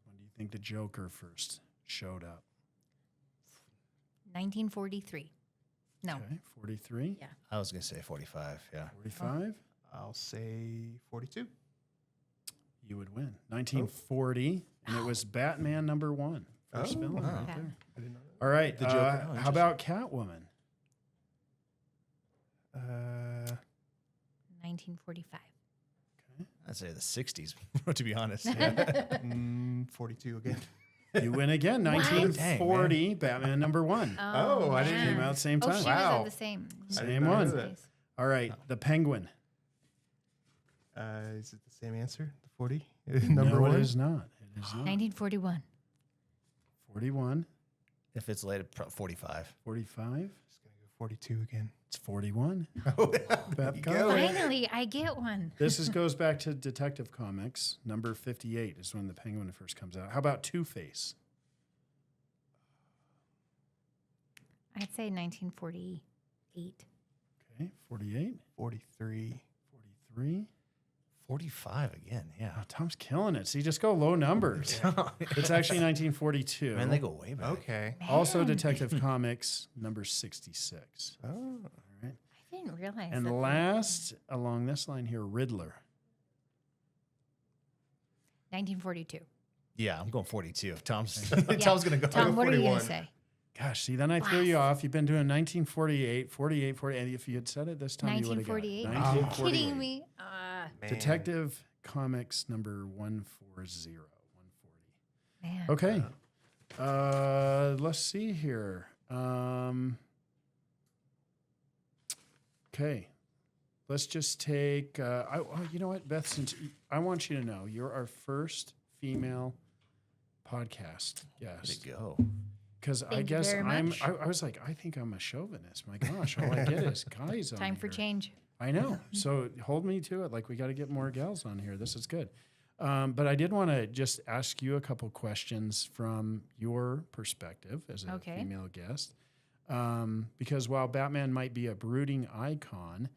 When do you think the Joker first showed up? 1943. No. Okay, 43. Yeah. I was going to say 45. Yeah. 45. I'll say 42. You would win. 1940, and it was Batman #1. First Oh, villain wow. right Okay. there. I didn't know that. All right. The Joker. Oh, how about Catwoman? 1945. I'd say the 60s, to be honest. Yeah. 42 again. You win again. What? 1940, Batman #1. Oh, I didn't man. Came out same time. Oh, she was Wow. at the same. I did Same not know one. that. All right. The Penguin. Is it the same answer? The 40? No, Number one? it is not. It is not. 1941. 41, If it's later, 45. 45. Just going to go 42 again. It's 41. Oh, Beth there you got go. it. Finally, I get one. Goes back to Detective Comics. Number 58 is when the Penguin first comes out. How about Two-Face? I'd say 1948. Okay, 48, 43. 43. 45 again. Yeah. Oh, Tom's killing it. See, just go low numbers. It's actually 1942. Man, they go way back. Okay. Also, Man, Detective Comics, number 66. Oh. All right. I didn't realize And that. last, along this line here, Riddler. 1942. Yeah, I'm going 42. Tom's Yeah. Tom's going to go. Tom, what are you going to 41. say? Gosh, see, then I threw you off. You've been doing 1948, 48, 40. And if you had said it this time, you would have got it. 1948? Are you 1948. kidding me? Man. Detective Comics number 140. 140. Man. Okay. Let's see here. Okay. Let's just take, you know what, Beth, since I want you to know, you're our first female podcast Way guest. to go. Because I Thank you guess very much. I was like, I think I'm a chauvinist. My gosh, all I get is guys on Time for here. change. I know. So hold me to it. Like, we got to get more gals on here. This is good. But I did want to just ask you a couple questions from your perspective as a Okay. female guest. Because while Batman might be a brooding icon,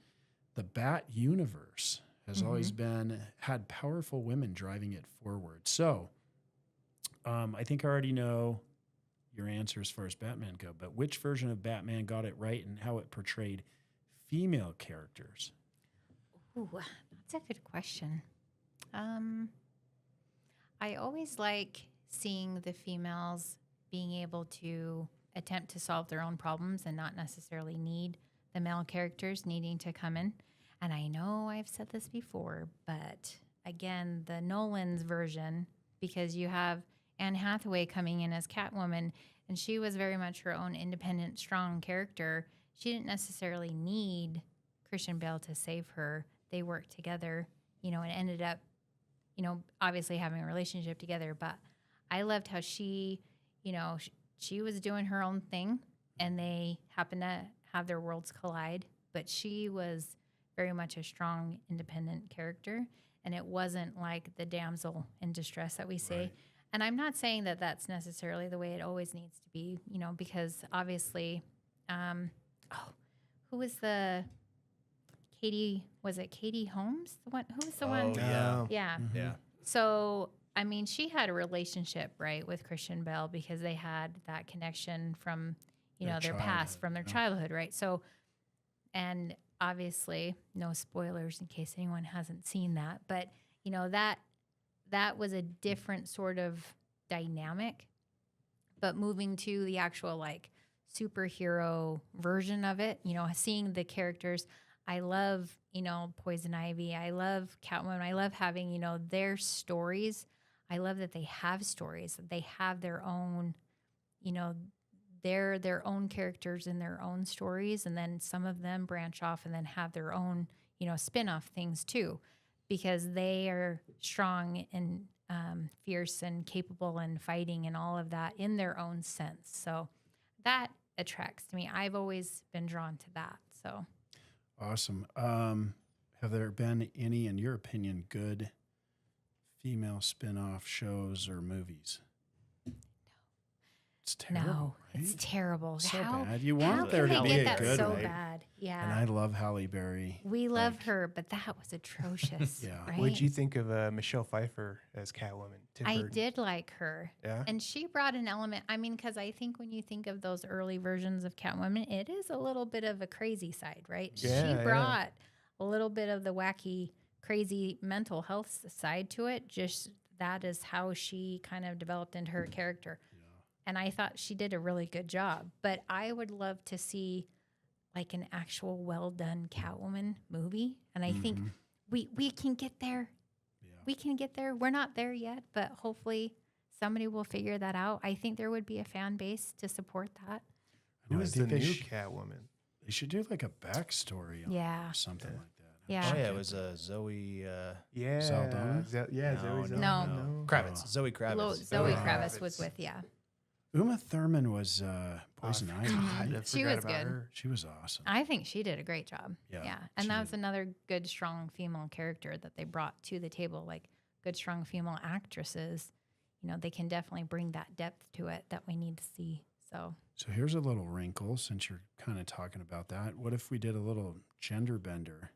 the Bat universe has always had powerful women driving it forward. So I think I already know your answer as far as Batman go, but which version of Batman got it right and how it portrayed female characters? Ooh, that's a good question. I always like seeing the females being able to attempt to solve their own problems and not necessarily need the male characters needing to come in. And I know I've said this before, but again, the Nolan's version, because you have Anne Hathaway coming in as Catwoman, and she was very much her own independent, strong character. She didn't necessarily need Christian Bale to save her. They worked together, and ended up, obviously having a relationship together. But I loved how she was doing her own thing, and they happened to have their worlds collide. But she was very much a strong, independent character, and it wasn't like the damsel in distress that we say. Right. And I'm not saying that that's necessarily the way it always needs to be, because obviously, who was the Katie? Was it Katie Holmes? The one? Who was the one? Yeah. Yeah. Yeah. So, I mean, she had a relationship, right, with Christian Bale because they had that connection from, their past, from their childhood, right? So, and obviously, no spoilers in case anyone hasn't seen that, but, that was a different sort of dynamic. But moving to the actual, superhero version of it, seeing the characters, I love, Poison Ivy. I love Catwoman. I love having, their stories. I love that they have stories, that they have their own, they're their own characters in their own stories, and then some of them branch off and then have their own, spin-off things too, because they are strong and fierce and capable and fighting and all of that in their own sense. So that attracts to me. I've always been drawn to that. So Awesome. Have there been any, in your opinion, good female spin-off shows or movies? It's terrible. no, right? it's terrible. So how, bad. You how want there can to they be get a that good so one. bad? Yeah. And I love Halle Berry. We love Like, her, but that was atrocious. Yeah. Right? What did you think of Michelle Pfeiffer as Catwoman? Tim I Burton? did like her. Yeah. And she brought an element. I mean, because I think when you think of those early versions of Catwoman, it is a little bit of a crazy side, right? Yeah, She yeah. brought a little bit of the wacky, crazy mental health side to it. Just that is how she kind of developed into her character. And I thought she did a really good job. But I would love to see like an actual well done Catwoman movie. And I think we can get there. Yeah. We can get there. We're not there yet, but hopefully somebody will figure that out. I think there would be a fan base to support that. I know, Who I is the think they new sh- Catwoman? They should do like a backstory on Yeah. or something like that. Yeah. Oh yeah, it was Zoe Yeah. Saldana? Yeah, No, Zoe no, Saldana. no. Kravitz. Zoe Kravitz. Zoe Oh, Kravitz Kravitz. was with, yeah. Uma Thurman was Poison I Ivy. forgot- right? I She forgot was about good. her. She was awesome. I think she did a great job. Yeah, Yeah. she And that was did. another good, strong female character that they brought to the table. Like good, strong female actresses, they can definitely bring that depth to it that we need to see. So, So here's a little wrinkle since you're kind of talking about that. What if we did a little gender bender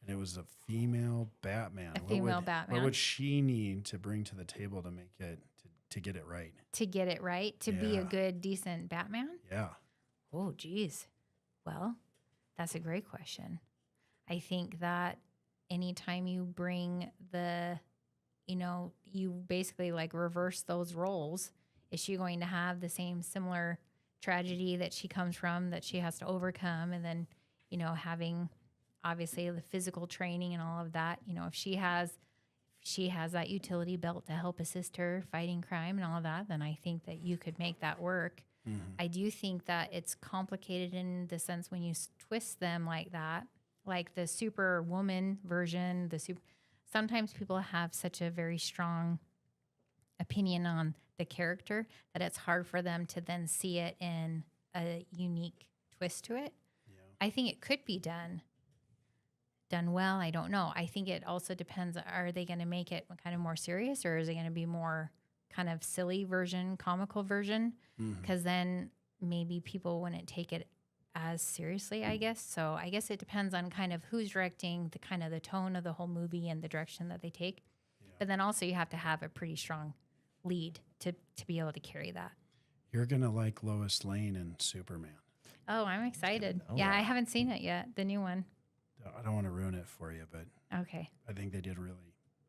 and it was a female Batman? A female Batman. What would she need to bring to the table to make it, to get it right? to get it right, to be a Yeah. good, decent Batman? Yeah. Oh, geez. Well, that's a great question. I think that anytime you bring you basically like reverse those roles, is she going to have the same similar tragedy that she comes from that she has to overcome? And then, having obviously the physical training and all of that, if she has that utility belt to help assist her fighting crime and all of that, then I think that you could make that work. I do think that it's complicated in the sense when you twist them like that, like the Superwoman version, sometimes people have such a very strong opinion on the character that it's hard for them to then see it in a unique twist to it. Yeah. I think it could be done well. I don't know. I think it also depends. Are they going to make it kind of more serious, or is it going to be more kind of silly version, comical version? Because then maybe people wouldn't take it as seriously, I guess. So I guess it depends on kind of who's directing, the kind of the tone of the whole movie and the direction that they take. But then also you have to have a pretty strong lead to be able to carry that. You're going to like Lois Lane and Superman. Oh, I'm excited. Oh, Yeah, wow. I haven't seen it yet, the new one. I don't want to ruin it for you, but Okay. I think they did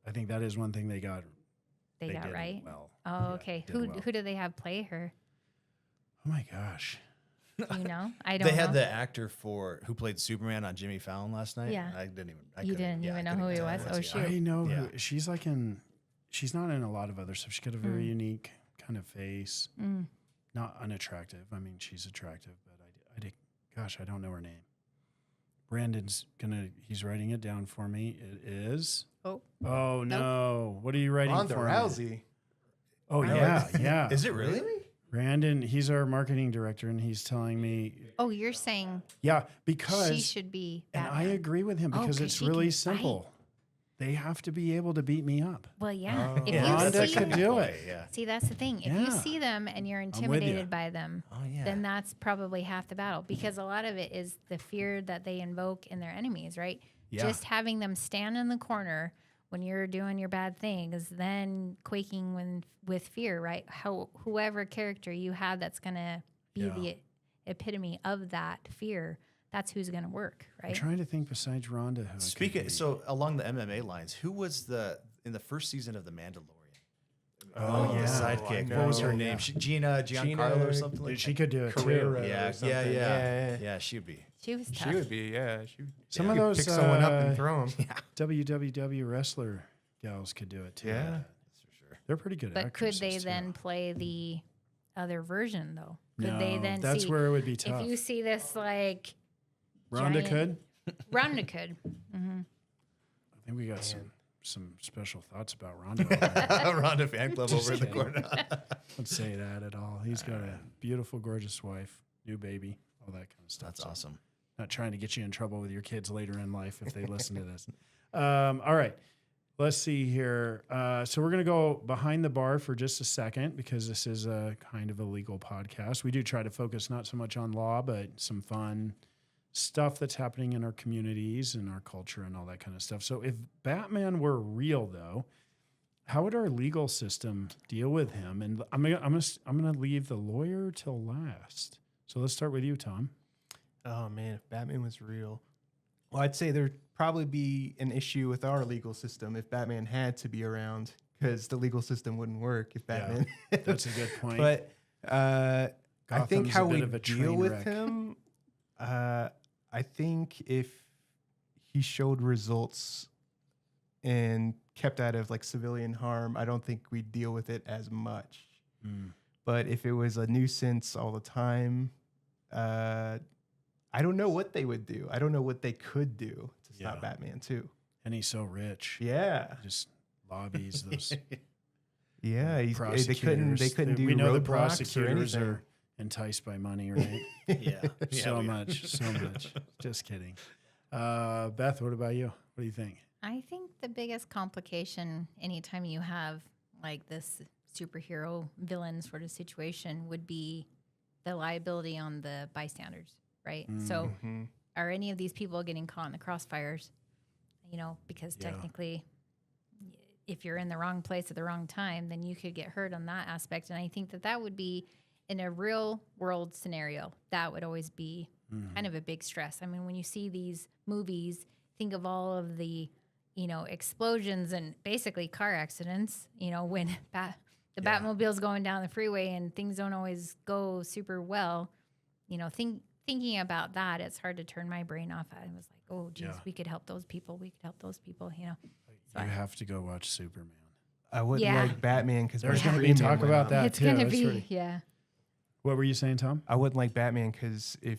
I think that is one thing they got. They got did right? well. Oh, Yeah, okay. did well. Who do they have play her? Oh my gosh. Do you know? I don't They had know. the actor who played Superman on Jimmy Fallon last night. Yeah. I didn't even. You didn't even know who he was? Oh, shoot. I know Yeah. she's like she's not in a lot of other stuff. She's got a very unique kind of face. Mm. Not unattractive. I mean, she's attractive, but gosh, I don't know her name. Brandon's he's writing it down for me. It is. Oh. Oh no. What are you writing Ronda for me? Rousey. Oh yeah, yeah. Is it really? Brandon, he's our marketing director, and he's telling me, Oh, you're saying yeah, because she should be and Batman. I agree with him Oh, because 'cause it's she really can simple. They have to be able to beat me up. Well, yeah. Oh. If Yeah, you Ronda that's see, could do it. Yeah. see, that's the thing. If Yeah. you see them and you're with you. intimidated by them, Oh yeah. then that's probably half the battle, because a lot of it is the fear that they invoke in their enemies, right? Yeah. Just having them stand in the corner when you're doing your bad things, then quaking with fear, right? Whoever character you have that's going to be Yeah. the epitome of that fear, that's who's going to work, I'm right? trying to think besides Ronda. Who it could Speaking be. so along the MMA lines, who was in the first season of The Mandalorian? Oh, the yeah. sidekick. I What was her know. name? Giancarlo or something like she that. could do it Carrera. too. Yeah, or something. yeah, Yeah. yeah. She'd be. She was She tough. would be, yeah. Some you of could those pick someone up and throw them. WWW wrestler gals could do it too. Yeah. That's for sure. They're pretty good But could actresses, they too. then play the other version though? Could they then that's see, where it would be tough. if you see this like Rhonda giant- could. Rhonda could. I think we got some special thoughts about Rhonda. over there. Rhonda fan club over in the corner. Don't say that at all. He's got a beautiful, gorgeous wife, new baby, all that kind of stuff. That's So awesome. not trying to get you in trouble with your kids later in life if they listen to this. All right. Let's see here. So we're going to go behind the bar for just a second because this is a kind of a legal podcast. We do try to focus not so much on law, but some fun stuff that's happening in our communities and our culture and all that kind of stuff. So if Batman were real, though, how would our legal system deal with him? And I'm gonna leave the lawyer till last. So let's start with you, Tom. Oh man, if Batman was real, well, I'd say there'd probably be an issue with our legal system if Batman had to be around, because the legal system wouldn't work if Batman. That's a good point. But I think Gotham's how a bit we of a deal train with wreck. him, I think if he showed results and kept out of like civilian harm, I don't think we'd deal with it as much. But if it was a nuisance all the time, I don't know what they would do. I don't know what they could do to stop Yeah. Batman too. And he's so rich. Yeah, Just lobbies those yeah. They prosecutors. couldn't do We know the roadblocks or prosecutors anything. are enticed by money, right? Yeah. so much. Just kidding. Beth, what about you? What do you think? I think the biggest complication anytime you have like this superhero villain sort of situation would be the liability on the bystanders, right? So Mhm. are any of these people getting caught in the crossfires? You know, because Yeah. technically if you're in the wrong place at the wrong time, then you could get hurt on that aspect. And I think that that would be in a real world scenario, that would always be kind of a big stress. I mean, when you see these movies, think of all of the, you know, explosions and basically car accidents, you know, when the Batmobile's going down the freeway and things don't always go super well, you know, thinking about that, it's hard to turn my brain off. I was like, oh, geez, Yeah. we could help those people. We could help those people, you know. So You have to go watch Superman. I wouldn't Yeah. like Batman because There's going to be talk about that it's too. going to It's be, really- yeah. What were you saying, Tom? I wouldn't like Batman because if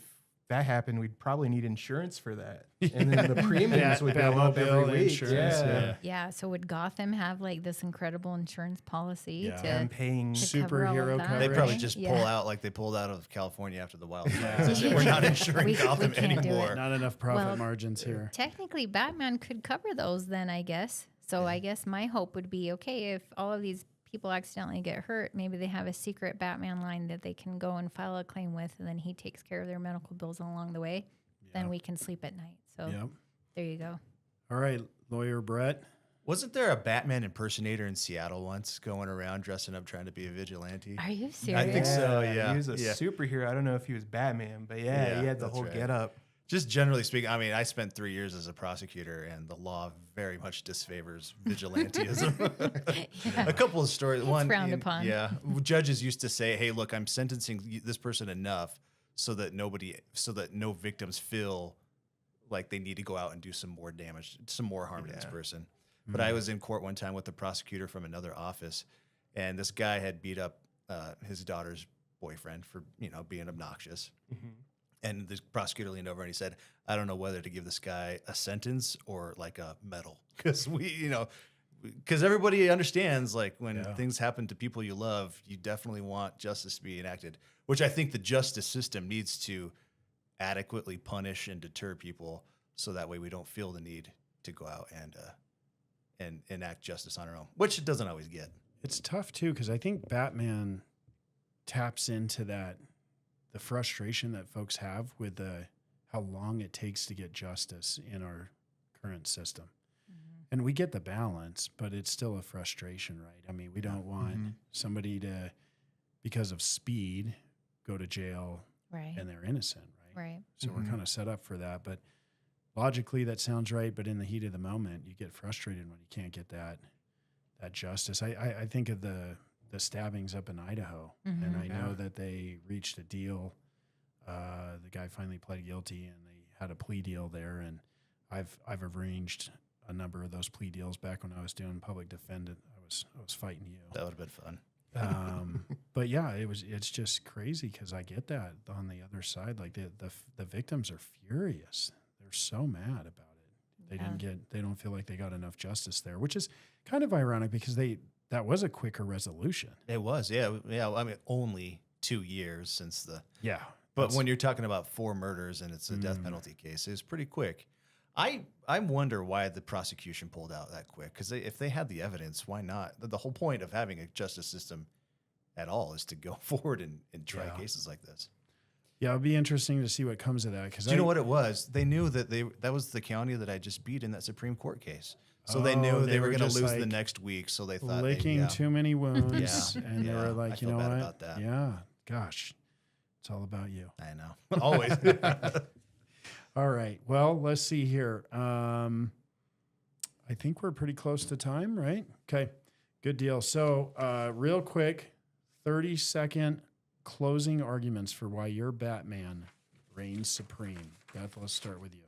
that happened, we'd probably need insurance for that, and then the premiums Yeah, would go up Batmobile every week. insurance, yeah. Yeah. So would Gotham have like this incredible insurance policy Yeah. I'm to paying. to cover all of Superhero that, coverage. They Right. probably just Yeah. pull out like they pulled out of California after the wildfires. Yeah. They said, we're not insuring We Gotham can't do it. anymore. Not enough profit Well, margins here. Technically, Batman could cover those then, I guess. So I guess my hope would be, okay, if all of these people accidentally get hurt, maybe they have a secret Batman line that they can go and file a claim with, and then he takes care of their medical bills along the way. Then we can sleep at night. So Yep. there you go. All right, lawyer Brett. Wasn't there a Batman impersonator in Seattle once going around dressing up trying to be a vigilante? Are you serious? I think so, yeah. He was a Yeah. superhero. I don't know if he was Batman, but yeah, Yeah, he had the that's whole right. get up. Just generally speaking, I mean, I spent 3 years as a prosecutor, and the law very much disfavors vigilantism. A couple of stories. One, frowned upon. Yeah, judges used to say, "Hey, look, I'm sentencing this person enough so that no victims feel like they need to go out and do some more damage, some more harm to this person." But I was in court one time with the prosecutor from another office, and this guy had beat up his daughter's boyfriend for being obnoxious. And the prosecutor leaned over and he said, "I don't know whether to give this guy a sentence or like a medal, because because everybody understands, like, when things happen to people you love, you definitely want justice to be enacted, which I think the justice system needs to adequately punish and deter people, so that way we don't feel the need to go out and enact justice on our own, which it doesn't always get." It's tough too because I think Batman taps into the frustration that folks have with how long it takes to get justice in our current system. And we get the balance, but it's still a frustration, right? I mean, we don't want somebody to, because of speed, go to jail Right. and they're innocent, right? Right. So we're kind of set up for that. But logically, that sounds right. But in the heat of the moment, you get frustrated when you can't get that justice. I think of the stabbings up in Idaho, and I know that they reached a deal. The guy finally pled guilty, and they had a plea deal there. And I've arranged a number of those plea deals back when I was doing public defendant. I was fighting you. That would have been fun. But yeah, it's just crazy because I get that on the other side. Like the victims are furious. They're so mad about it. They don't feel like they got enough justice there, which is kind of ironic because that was a quicker resolution. It was, yeah. I mean, only 2 years since the. Yeah. But when you're talking about 4 murders and it's a death penalty case, it was pretty quick. I wonder why the prosecution pulled out that quick. Because if they had the evidence, why not? The whole point of having a justice system at all is to go forward and try cases like this. Yeah, it'll be interesting to see what comes of that. Because Do you know what it was? They knew that that was the county that I just beat in that Supreme Court case. So they knew they were going to lose the next week. So they thought licking too many wounds, and they were like, I you feel know bad what? about that. Yeah, gosh, it's all about you. I know, always. All right. Well, let's see here. I think we're pretty close to time, right? Okay, good deal. So real quick, 30-second closing arguments for why your Batman reigns supreme. Beth, let's start with you.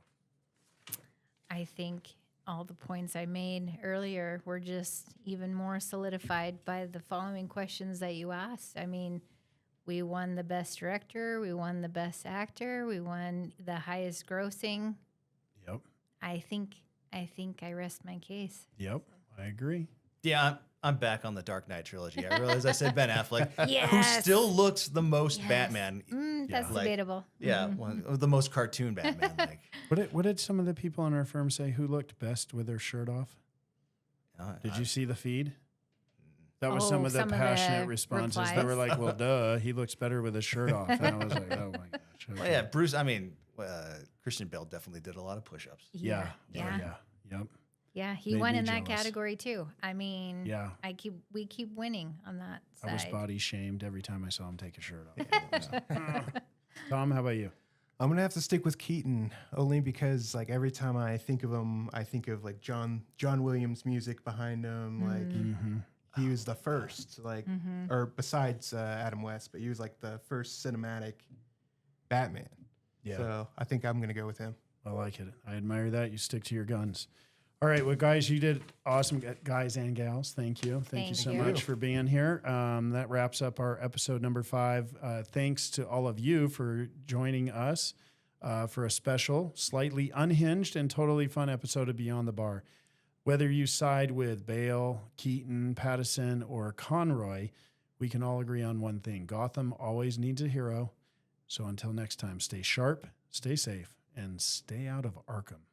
I think all the points I made earlier were just even more solidified by the following questions that you asked. I mean, we won the best director, we won the best actor, we won the highest grossing. Yep. I think I rest my case. Yep. I agree. Yeah, I'm back on the Dark Knight trilogy. I realize I said Ben Affleck, who Yes. still looks the most Batman. That's Like, debatable. Yeah, one of the most cartoon Batman. Like, What did some of the people on our firm say who looked best with their shirt off? Did you see the feed? That was some of the passionate responses. They were like, well, duh, he looks better with his shirt off. And I was like, oh my gosh. Okay. well, yeah, Bruce. I mean, Christian Bale definitely did a lot of push-ups. Yeah. Yeah. Yep. Yeah, he Made won me in that jealous. category too. I mean, Yeah. we keep winning on that side. I was body shamed every time I saw him take a shirt off. Tom, how about you? I'm gonna have to stick with Keaton only because like every time I think of him, I think of like John Williams music behind him. Like he was the first, like, or besides Adam West, but he was like the first cinematic Batman. Yeah. So I think I'm gonna go with him. I like it. I admire that. You stick to your guns. All right. Well, guys, you did awesome, guys and gals. Thank you. Thank you so Thank you. much for being here. That wraps up our episode number 5. Thanks to all of you for joining us for a special, slightly unhinged and totally fun episode of Beyond the Bar. Whether you side with Bale, Keaton, Pattinson, or Conroy, we can all agree on one thing. Gotham always needs a hero. So until next time, stay sharp, stay safe, and stay out of Arkham.